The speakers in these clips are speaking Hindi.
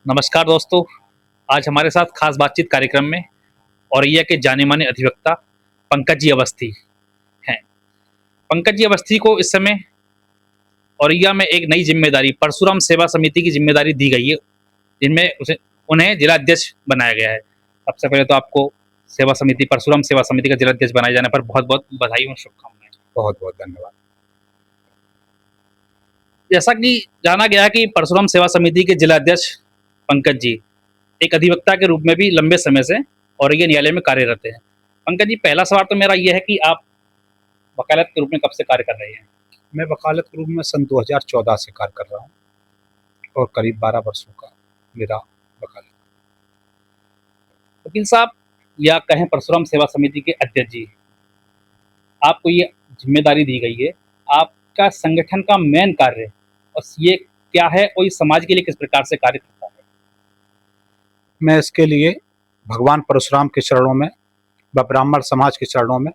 नमस्कार दोस्तों। आज हमारे साथ खास बातचीत कार्यक्रम में औरैया के जाने-माने अधिवक्ता पंकज जी अवस्थी हैं। पंकज जी अवस्थी को इस समय औरैया में एक नई ज़िम्मेदारी परशुराम सेवा समिति की ज़िम्मेदारी दी गई है, जिनमें उसे उन्हें जिलाध्यक्ष बनाया गया है। सबसे पहले तो आपको सेवा समिति परशुराम सेवा समिति का जिलाध्यक्ष बनाए जाने पर बहुत-बहुत बधाई और शुभकामनाएँ। बहुत-बहुत धन्यवाद। जैसा कि जाना गया है कि परशुराम सेवा समिति के जिलाध्यक्ष पंकज जी एक अधिवक्ता के रूप में भी लंबे समय से औरैया न्यायालय में कार्यरत हैं। पंकज जी, पहला सवाल तो मेरा ये है कि आप वकालत के रूप में कब से कार्य कर रहे हैं? मैं वकालत के रूप में सन 2014 से कार्य कर रहा हूँ और करीब 12 वर्षों का मेरा वकालत। वकील साहब, या कहें परशुराम सेवा समिति के अध्यक्ष जी, आपको ये ज़िम्मेदारी दी गई है, आपका संगठन का मेन कार्य और ये क्या है और ये समाज के लिए किस प्रकार से कार्य करता है? मैं इसके लिए भगवान परशुराम के चरणों में व ब्राह्मण समाज के चरणों में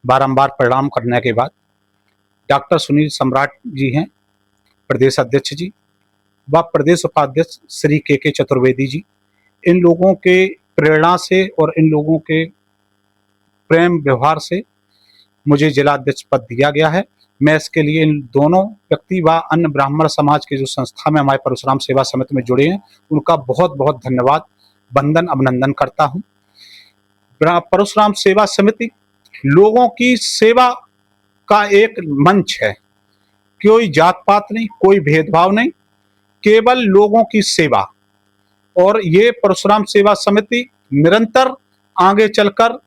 बारंबार प्रणाम करने के बाद डॉक्टर सुनील सम्राट जी हैं प्रदेश अध्यक्ष जी व प्रदेश उपाध्यक्ष श्री के चतुर्वेदी जी, इन लोगों के प्रेरणा से और इन लोगों के प्रेम व्यवहार से मुझे जिलाध्यक्ष पद दिया गया है। मैं इसके लिए इन दोनों व्यक्ति व अन्य ब्राह्मण समाज के जो संस्था में हमारे परशुराम सेवा समिति में जुड़े हैं, उनका बहुत बहुत धन्यवाद, वंदन, अभिनंदन करता हूँ। परशुराम सेवा समिति लोगों की सेवा का एक मंच है। कोई जात पात नहीं, कोई भेदभाव नहीं, केवल लोगों की सेवा। और ये परशुराम सेवा समिति निरंतर आगे चलकर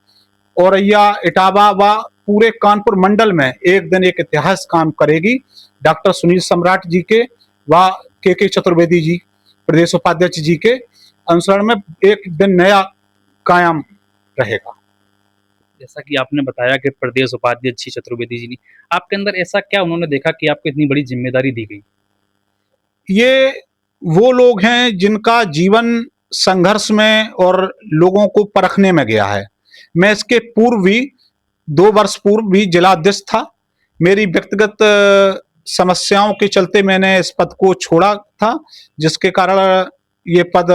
औरैया, इटावा व पूरे कानपुर मंडल में एक दिन एक इतिहास काम करेगी। डॉक्टर सुनील सम्राट जी के व के चतुर्वेदी जी प्रदेश उपाध्यक्ष जी के अनुसरण में एक दिन नया कायम रहेगा। जैसा कि आपने बताया कि प्रदेश उपाध्यक्ष श्री चतुर्वेदी जी ने, आपके अंदर ऐसा क्या उन्होंने देखा कि आपको इतनी बड़ी ज़िम्मेदारी दी गई? ये वो लोग हैं जिनका जीवन संघर्ष में और लोगों को परखने में गया है। मैं इसके पूर्व भी 2 वर्ष पूर्व भी जिलाध्यक्ष था। मेरी व्यक्तिगत समस्याओं के चलते मैंने इस पद को छोड़ा था, जिसके कारण ये पद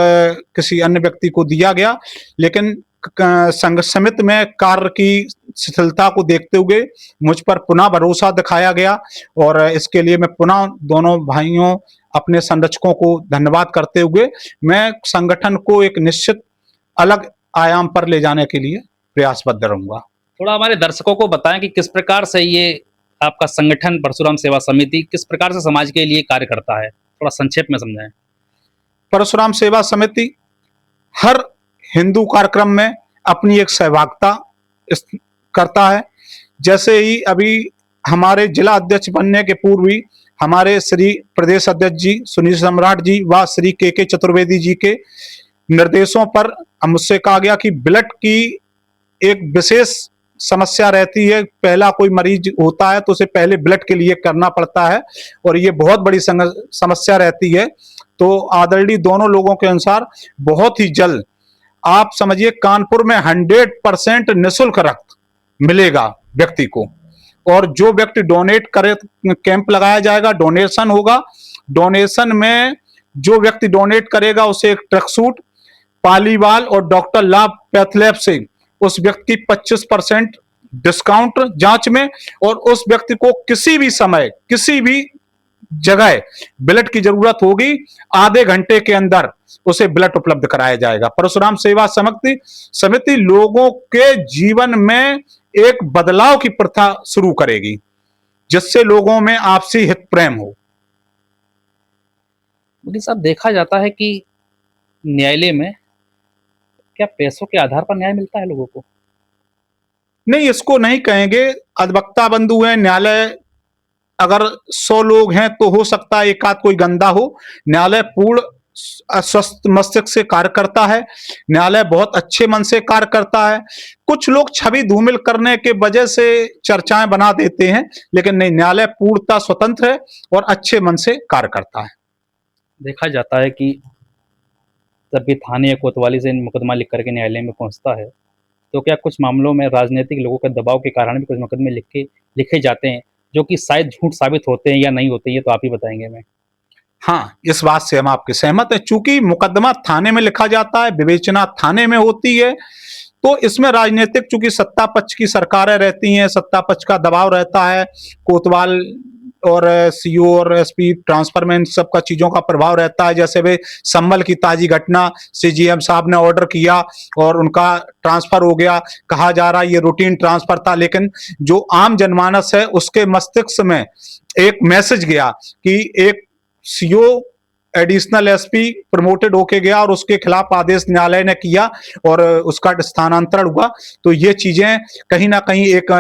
किसी अन्य व्यक्ति को दिया गया। लेकिन संघ समिति में कार्य की शिथिलता को देखते हुए मुझ पर पुनः भरोसा दिखाया गया और इसके लिए मैं पुनः दोनों भाइयों अपने संरक्षकों को धन्यवाद करते हुए मैं संगठन को एक निश्चित अलग आयाम पर ले जाने के लिए प्रयासबद्ध रहूंगा। थोड़ा हमारे दर्शकों को बताएं कि किस प्रकार से ये आपका संगठन परशुराम सेवा समिति किस प्रकार से समाज के लिए कार्य करता है, थोड़ा संक्षेप में समझाएं। परशुराम सेवा समिति हर हिंदू कार्यक्रम में अपनी एक सहभागिता करता है। जैसे ही अभी हमारे जिला अध्यक्ष बनने के पूर्व ही हमारे श्री प्रदेश अध्यक्ष जी सुनील सम्राट जी व श्री के चतुर्वेदी जी के निर्देशों पर मुझसे कहा गया कि ब्लड की एक विशेष समस्या रहती है। पहला कोई मरीज होता है तो उसे पहले ब्लड के लिए करना पड़ता है और ये बहुत बड़ी समस्या रहती है। तो आदरणीय दोनों लोगों के अनुसार बहुत ही जल्द आप समझिए कानपुर में 100% निःशुल्क रक्त मिलेगा व्यक्ति को और जो व्यक्ति डोनेट करे कैंप लगाया जाएगा, डोनेशन होगा। डोनेशन में जो व्यक्ति डोनेट करेगा उसे एक ट्रक सूट, पालीवाल और डॉक्टर लाभ पैथलैब से उस व्यक्ति की 25% डिस्काउंट जांच में और उस व्यक्ति को किसी भी समय किसी भी जगह ब्लड की जरूरत होगी, आधे घंटे के अंदर उसे ब्लड उपलब्ध कराया जाएगा। परशुराम सेवा समिति लोगों के जीवन में एक बदलाव की प्रथा शुरू करेगी जिससे लोगों में आपसी हित प्रेम हो। वकील साहब, देखा जाता है कि न्यायालय में क्या पैसों के आधार पर न्याय मिलता है लोगों को? नहीं, इसको नहीं कहेंगे। अधिवक्ता बंधु है, न्यायालय अगर 100 लोग हैं तो हो सकता है एक आध कोई गंदा हो। न्यायालय पूर्ण स्वस्थ मस्तिष्क से कार्य करता है। न्यायालय बहुत अच्छे मन से कार्य करता है। कुछ लोग छवि धूमिल करने के वजह से चर्चाएं बना देते हैं, लेकिन नहीं, न्यायालय पूर्णतः स्वतंत्र है और अच्छे मन से कार्य करता है। देखा जाता है कि जब भी थाने या कोतवाली से मुकदमा लिख करके न्यायालय में पहुंचता है, तो क्या कुछ मामलों में राजनीतिक लोगों के दबाव के कारण भी कुछ मुकदमे लिखे जाते हैं जो कि शायद झूठ साबित होते हैं या नहीं होते, ये तो आप ही बताएंगे। मैं हाँ, इस बात से हम आपके सहमत हैं। चूंकि मुकदमा थाने में लिखा जाता है, विवेचना थाने में होती है, तो इसमें राजनीतिक चूंकि सत्ता पक्ष की सरकारें रहती हैं, सत्ता पक्ष का दबाव रहता है, कोतवाल और सीओ और एसपी ट्रांसफर में इन सब का चीजों का प्रभाव रहता है। जैसे वे संभल की ताजी घटना, सीजीएम साहब ने ऑर्डर किया और उनका ट्रांसफर हो गया, कहा जा रहा है ये रूटीन ट्रांसफर था, लेकिन जो आम जनमानस है उसके मस्तिष्क में एक मैसेज गया कि एक सीओ एडिशनल एसपी प्रमोटेड होके गया और उसके खिलाफ आदेश न्यायालय ने किया और उसका स्थानांतरण हुआ। तो ये चीजें कहीं ना कहीं एक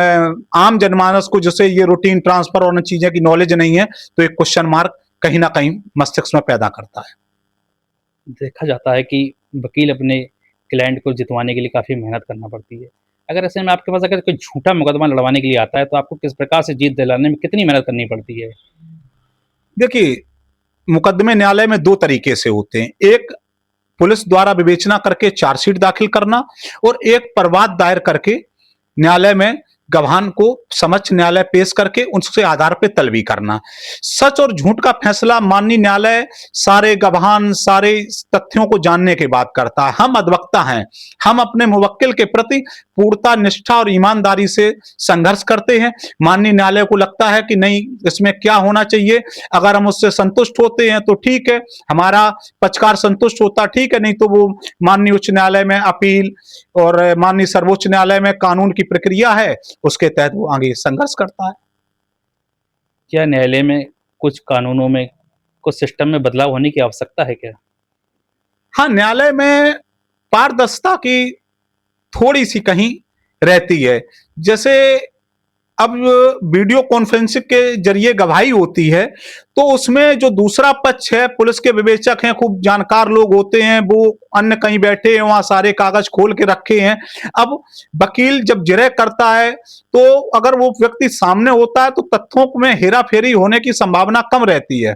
आम जनमानस को, जैसे ये रूटीन ट्रांसफर और चीजें की नॉलेज नहीं है, तो एक क्वेश्चन मार्क कहीं ना कहीं मस्तिष्क में पैदा करता है। देखा जाता है कि वकील अपने क्लाइंट को जितवाने के लिए काफ़ी मेहनत करना पड़ती है। अगर ऐसे में आपके पास अगर कोई झूठा मुकदमा लड़वाने के लिए आता है, तो आपको किस प्रकार से जीत दिलाने में कितनी मेहनत करनी पड़ती है? देखिए, मुकदमे न्यायालय में दो तरीके से होते हैं। एक पुलिस द्वारा विवेचना करके चार्जशीट दाखिल करना और एक परवाद दायर करके न्यायालय में गवाह को समक्ष न्यायालय पेश करके उसके आधार पे तलबी करना। सच और झूठ का फैसला माननीय न्यायालय सारे गवाह, सारे तथ्यों को जानने के बाद करता है। हम अधिवक्ता हैं, हम अपने मुवक्किल के प्रति पूर्णता, निष्ठा और ईमानदारी से संघर्ष करते हैं। माननीय न्यायालय को लगता है कि नहीं, इसमें क्या होना चाहिए, अगर हम उससे संतुष्ट होते हैं तो ठीक है, हमारा पक्षकार संतुष्ट होता ठीक है, नहीं तो वो माननीय उच्च न्यायालय में अपील और माननीय सर्वोच्च न्यायालय में कानून की प्रक्रिया है, उसके तहत वो आगे संघर्ष करता है। क्या न्यायालय में कुछ कानूनों में, कुछ सिस्टम में बदलाव होने की आवश्यकता है क्या? हाँ, न्यायालय में पारदर्शिता की थोड़ी सी कहीं रहती है। जैसे अब वीडियो कॉन्फ्रेंसिंग के जरिए गवाही होती है, तो उसमें जो दूसरा पक्ष है, पुलिस के विवेचक हैं, खूब जानकार लोग होते हैं, वो अन्य कहीं बैठे हैं, वहां सारे कागज खोल के रखे हैं। अब वकील जब जिरह करता है, तो अगर वो व्यक्ति सामने होता है तो तथ्यों में हेरा फेरी होने की संभावना कम रहती है।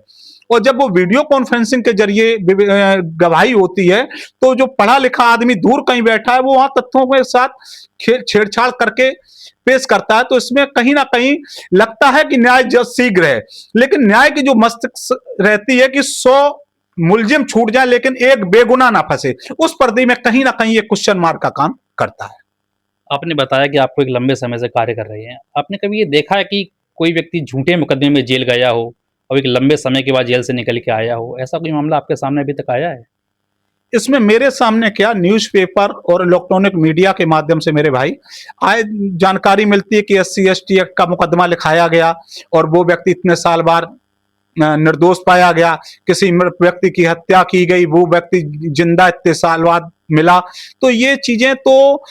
और जब वो वीडियो कॉन्फ्रेंसिंग के जरिए गवाही होती है, तो जो पढ़ा लिखा आदमी दूर कहीं बैठा है, वो वहां तथ्यों के साथ छेड़छाड़ करके पेश करता है। तो इसमें कहीं ना कहीं लगता है कि न्याय शीघ्र है, लेकिन न्याय की जो मस्तिष्क रहती है कि 100 मुलजिम छूट जाए लेकिन एक बेगुनाह ना फंसे, उस पर्दे में कहीं ना कहीं ये क्वेश्चन मार्क का काम करता है। आपने बताया कि आपको एक लंबे समय से कार्य कर रहे हैं। आपने कभी ये देखा है कि कोई व्यक्ति झूठे मुकदमे में जेल गया हो और एक लंबे समय के बाद जेल से निकल के आया हो? ऐसा कोई मामला आपके सामने अभी तक आया है? इसमें मेरे सामने क्या, न्यूज़पेपर और इलेक्ट्रॉनिक मीडिया के माध्यम से मेरे भाई आए जानकारी मिलती है कि SC/ST एक्ट का मुकदमा लिखाया गया और वो व्यक्ति इतने साल बाद निर्दोष पाया गया, किसी मृत व्यक्ति की हत्या की गई, वो व्यक्ति जिंदा इतने साल बाद मिला। तो ये चीजें तो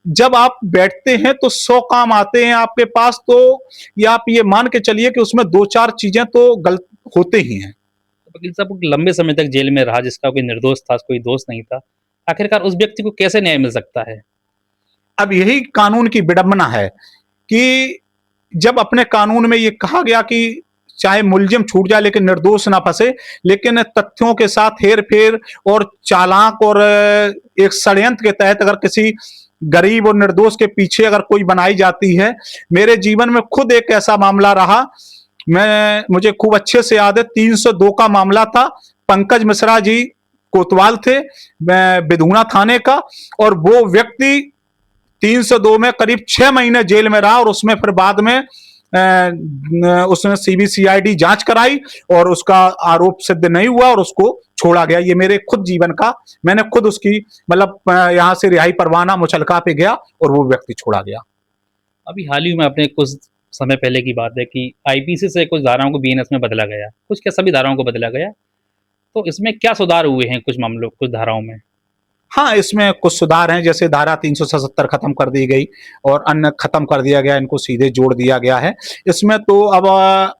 जब आप बैठते हैं तो 100 काम आते हैं आपके पास, तो या आप ये मान के चलिए कि उसमें 2-4 चीजें तो गलत होते ही हैं। तो वकील साहब, वो लंबे समय तक जेल में रहा जिसका कोई निर्दोष था, कोई दोष नहीं था। आखिरकार उस व्यक्ति को कैसे न्याय मिल सकता है? अब यही कानून की विडंबना है कि जब अपने कानून में ये कहा गया कि चाहे मुलजिम छूट जाए लेकिन निर्दोष ना फंसे, लेकिन तथ्यों के साथ हेर फेर और चालाक और एक षड्यंत्र के तहत अगर किसी गरीब और निर्दोष के पीछे अगर कोई बनाई जाती है। मेरे जीवन में खुद एक ऐसा मामला रहा, मुझे खूब अच्छे से याद है, 302 का मामला था। पंकज मिश्रा जी कोतवाल थे बिधूना थाने का, और वो व्यक्ति 302 में करीब 6 महीने जेल में रहा और उसमें फिर बाद में उसने CBCID जांच कराई और उसका आरोप सिद्ध नहीं हुआ और उसको छोड़ा गया। ये मेरे खुद जीवन का, मैंने खुद उसकी मतलब यहां से रिहाई परवाना मुचलका पे गया और वो व्यक्ति छोड़ा गया। अभी हाल ही में आपने कुछ समय पहले की बात है कि आईपीसी से कुछ धाराओं को बीएनएस में बदला गया। कुछ क्या सभी धाराओं को बदला गया? तो इसमें क्या सुधार हुए हैं कुछ मामलों, कुछ धाराओं में? हाँ, इसमें कुछ सुधार हैं, जैसे धारा 377 खत्म कर दी गई और अन्य खत्म कर दिया गया, इनको सीधे जोड़ दिया गया है। इसमें तो अब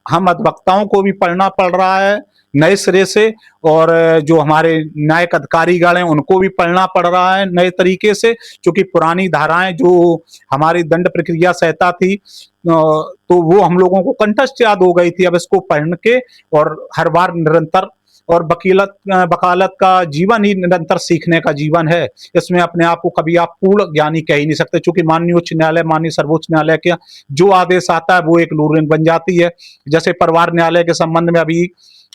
हम अधिवक्ताओं को भी पढ़ना पड़ रहा है नए सिरे से, और जो हमारे न्यायिक अधिकारीगण हैं उनको भी पढ़ना पड़ रहा है नए तरीके से, क्योंकि पुरानी धाराएं जो हमारी दंड प्रक्रिया संहिता थी तो वो हम लोगों को कंठस्थ याद हो गई थी। अब इसको पढ़ के और हर बार निरंतर और वकालत का जीवन ही निरंतर सीखने का जीवन है। इसमें अपने आप को कभी आप पूर्ण ज्ञानी कह ही नहीं सकते, क्योंकि माननीय उच्च न्यायालय, माननीय सर्वोच्च न्यायालय के जो आदेश आता है वो एक रूलिंग बन जाती है। जैसे परिवार न्यायालय के संबंध में अभी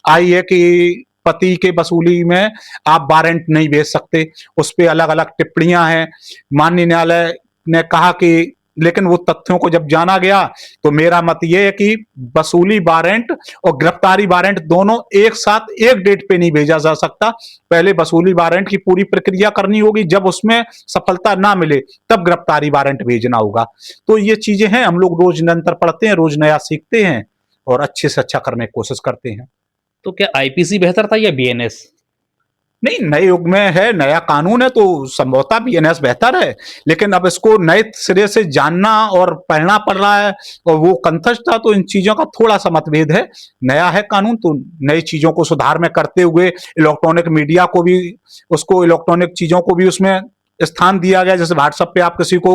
आई है कि पति के वसूली में आप वारंट नहीं भेज सकते, उस पर अलग अलग टिप्पणियां हैं। माननीय न्यायालय ने कहा कि, लेकिन वो तथ्यों को जब जाना गया तो मेरा मत ये है कि वसूली वारंट और गिरफ्तारी वारंट दोनों एक साथ एक डेट पे नहीं भेजा जा सकता। पहले वसूली वारंट की पूरी प्रक्रिया करनी होगी, जब उसमें सफलता ना मिले तब गिरफ्तारी वारंट भेजना होगा। तो ये चीजें हैं, हम लोग रोज निरंतर पढ़ते हैं, रोज नया सीखते हैं और अच्छे से अच्छा करने की कोशिश करते हैं। तो क्या आईपीसी बेहतर था या बीएनएस? नहीं, नए युग में है, नया कानून है, तो संभवतः बीएनएस बेहतर है, लेकिन अब इसको नए सिरे से जानना और पढ़ना पड़ रहा है, और वो कंठस्थ था, तो इन चीजों का थोड़ा सा मतभेद है। नया है कानून तो नई चीजों को सुधार में करते हुए इलेक्ट्रॉनिक मीडिया को भी, उसको इलेक्ट्रॉनिक चीजों को भी उसमें स्थान दिया गया। जैसे व्हाट्सएप पे आप किसी को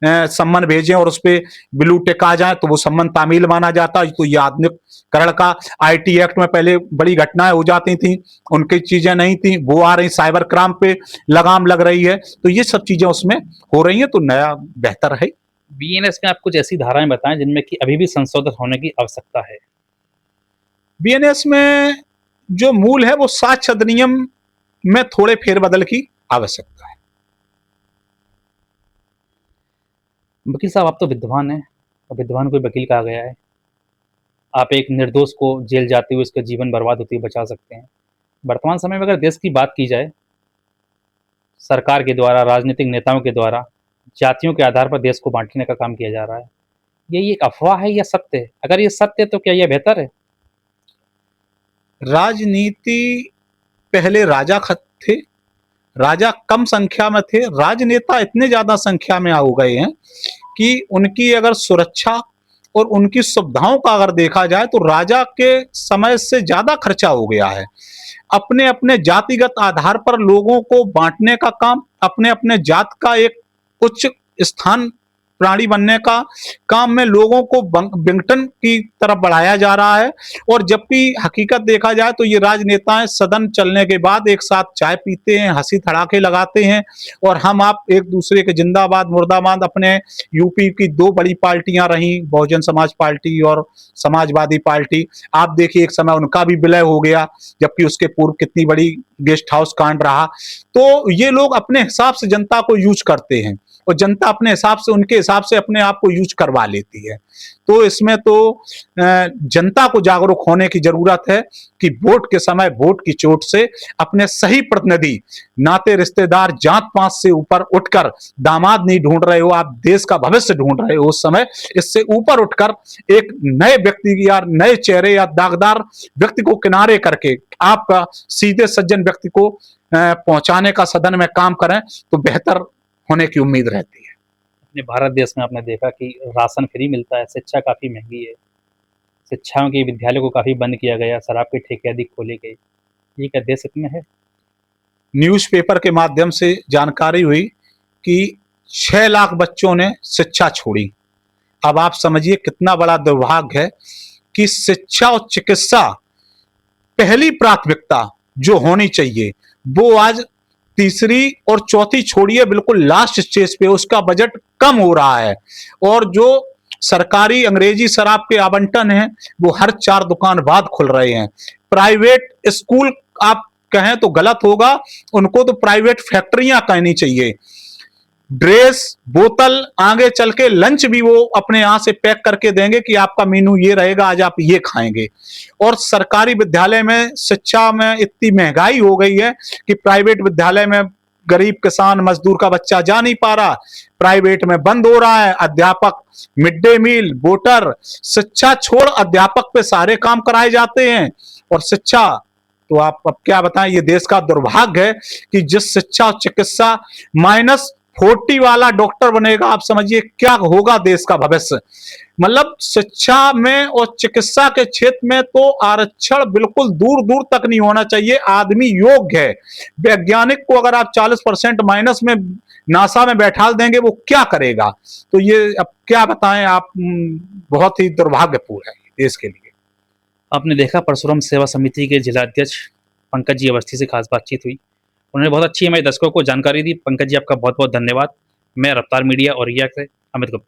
सम्मन भेजें और उस पर ब्लू टिक आ जाए तो वो सम्मन तामील माना जाता है। तो ये आधुनिकरण का आईटी एक्ट में पहले बड़ी घटनाएं हो जाती थी, उनकी चीजें नहीं थी, वो आ रही, साइबर क्राइम पे लगाम लग रही है, तो ये सब चीजें उसमें हो रही हैं, तो नया बेहतर है। बीएनएस में आप कुछ ऐसी धाराएं बताएं जिनमें कि अभी भी संशोधित होने की आवश्यकता है। बीएनएस में जो मूल है वो साक्ष्य अधिनियम में थोड़े फेरबदल की आवश्यकता है। वकील साहब, आप तो विद्वान हैं और विद्वान को वकील कहा गया है। आप एक निर्दोष को जेल जाते हुए उसका जीवन बर्बाद होते हुए बचा सकते हैं। वर्तमान समय में अगर देश की बात की जाए, सरकार के द्वारा, राजनीतिक नेताओं के द्वारा जातियों के आधार पर देश को बांटने का काम किया जा रहा है। ये एक अफवाह है या सत्य है? अगर ये सत्य है तो क्या यह बेहतर है? राजनीति, पहले राजा थे, राजा कम संख्या में थे, राजनेता इतने ज्यादा संख्या में हो गए हैं कि उनकी अगर सुरक्षा और उनकी सुविधाओं का अगर देखा जाए तो राजा के समय से ज्यादा खर्चा हो गया है। अपने अपने जातिगत आधार पर लोगों को बांटने का काम, अपने अपने जात का एक उच्च स्थान प्राणी बनने का काम में लोगों को विघटन की तरफ बढ़ाया जा रहा है। और जबकि हकीकत देखा जाए तो ये राजनेताएं सदन चलने के बाद एक साथ चाय पीते हैं, हंसी थड़ाके लगाते हैं, और हम आप एक दूसरे के जिंदाबाद मुर्दाबाद। अपने यूपी की दो बड़ी पार्टियां रही, बहुजन समाज पार्टी और समाजवादी पार्टी, आप देखिए एक समय उनका भी विलय हो गया, जबकि उसके पूर्व कितनी बड़ी गेस्ट हाउस कांड रहा। तो ये लोग अपने हिसाब से जनता को यूज करते हैं और जनता अपने हिसाब से, उनके हिसाब से अपने आप को यूज करवा लेती है। तो इसमें तो जनता को जागरूक होने की जरूरत है कि वोट के समय वोट की चोट से अपने सही प्रतिनिधि, नाते रिश्तेदार, जात पात से ऊपर उठकर, दामाद नहीं ढूंढ रहे हो आप, देश का भविष्य ढूंढ रहे हो उस समय, इससे ऊपर उठकर एक नए व्यक्ति या नए चेहरे या दागदार व्यक्ति को किनारे करके आप सीधे सज्जन व्यक्ति को पहुंचाने का सदन में काम करें तो बेहतर होने की उम्मीद रहती है। अपने भारत देश में आपने देखा कि राशन फ्री मिलता है, शिक्षा काफ़ी महंगी है, शिक्षाओं के विद्यालयों को काफ़ी बंद किया गया, शराब की ठेके अधिक खोले गए। ये क्या देश हित में है? न्यूज़पेपर के माध्यम से जानकारी हुई कि 6 लाख बच्चों ने शिक्षा छोड़ी। अब आप समझिए कितना बड़ा दुर्भाग्य है कि शिक्षा और चिकित्सा पहली प्राथमिकता जो होनी चाहिए वो आज तीसरी और चौथी छोड़िए, बिल्कुल लास्ट स्टेज पे उसका बजट कम हो रहा है। और जो सरकारी अंग्रेजी शराब के आवंटन है वो हर 4 दुकान बाद खुल रहे हैं। प्राइवेट स्कूल आप कहें तो गलत होगा, उनको तो प्राइवेट फैक्ट्रियां कहनी चाहिए। ड्रेस, बोतल, आगे चल के लंच भी वो अपने यहां से पैक करके देंगे कि आपका मेनू ये रहेगा, आज आप ये खाएंगे। और सरकारी विद्यालय में शिक्षा में इतनी महंगाई हो गई है कि प्राइवेट विद्यालय में गरीब किसान मजदूर का बच्चा जा नहीं पा रहा, प्राइवेट में बंद हो रहा है। अध्यापक, मिड डे मील, वोटर, शिक्षा छोड़ अध्यापक पे सारे काम कराए जाते हैं। और शिक्षा तो आप अब क्या बताएं, ये देश का दुर्भाग्य है कि जिस शिक्षा और चिकित्सा -40 वाला डॉक्टर बनेगा, आप समझिए क्या होगा देश का भविष्य। मतलब शिक्षा में और चिकित्सा के क्षेत्र में तो आरक्षण बिल्कुल दूर दूर तक नहीं होना चाहिए। आदमी योग्य है, वैज्ञानिक को अगर आप 40% माइनस में नासा में बैठा देंगे वो क्या करेगा। तो ये अब क्या बताएं आप, बहुत ही दुर्भाग्यपूर्ण है देश के लिए। आपने देखा परशुराम सेवा समिति के जिलाध्यक्ष पंकज जी अवस्थी से खास बातचीत हुई। उन्होंने बहुत अच्छी हमारे दर्शकों को जानकारी दी। पंकज जी, आपका बहुत बहुत धन्यवाद। मैं रफ्तार मीडिया और रिया से अमित गुप्ता।